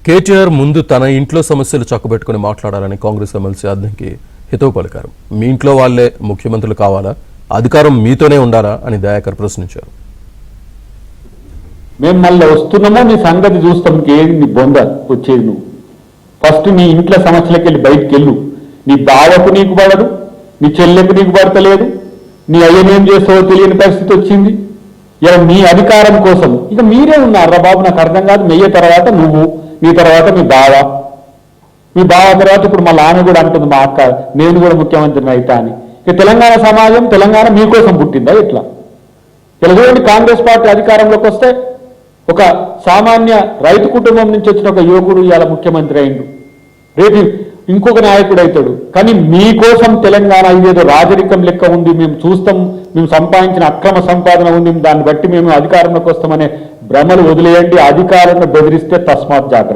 కేటీఆర్ ముందు తన ఇంట్లో సమస్యలు చక్కబెట్టుకుని మాట్లాడాలని కాంగ్రెస్ ఎమ్మెల్సీ అద్దంకి హితవు పలికారు. మీ ఇంట్లో వాళ్లే ముఖ్యమంత్రులు కావాలా, అధికారం మీతోనే ఉండాలా అని దయాకర్ ప్రశ్నించారు. మేము మళ్ళీ వస్తున్నామో నీ సంగతి చూస్తాం, ఇంకేది నీ బొంద వచ్చేది. నువ్వు ఫస్ట్ నీ ఇంట్లో సమస్యలకు వెళ్ళి బయటికి వెళ్ళు. నీ బావకు నీకు పడదు, నీ చెల్లెకు నీకు పడతలేదు, నీ అయ్యనేం చేస్తావో తెలియని పరిస్థితి వచ్చింది. ఇలా నీ అధికారం కోసం ఇక మీరే ఉన్నారా బాబు? నాకు అర్థం కాదు. మెయ్య తర్వాత నువ్వు, నీ తర్వాత మీ బావ, మీ బావ తర్వాత ఇప్పుడు మళ్ళీ ఆమె కూడా అంటుంది, మా అక్క నేను కూడా ముఖ్యమంత్రిని అవుతా అని. ఇక తెలంగాణ సమాజం, తెలంగాణ మీకోసం పుట్టిందా? ఇట్లా ఇలా చూడండి, కాంగ్రెస్ పార్టీ అధికారంలోకి వస్తే ఒక సామాన్య రైతు కుటుంబం నుంచి వచ్చిన ఒక యువకుడు ఇవాళ ముఖ్యమంత్రి అయిండు, రేపు ఇంకొక నాయకుడు అవుతాడు. కానీ మీకోసం తెలంగాణ ఇదేదో రాజరికం లెక్క ఉంది, మేము చూస్తాం, మేము సంపాదించిన అక్రమ సంపాదన ఉంది, దాన్ని బట్టి మేము అధికారంలోకి వస్తామనే భ్రమలు వదిలేయండి. అధికారాన్ని బెదిరిస్తే తస్మాత్ జాగ్రత్త.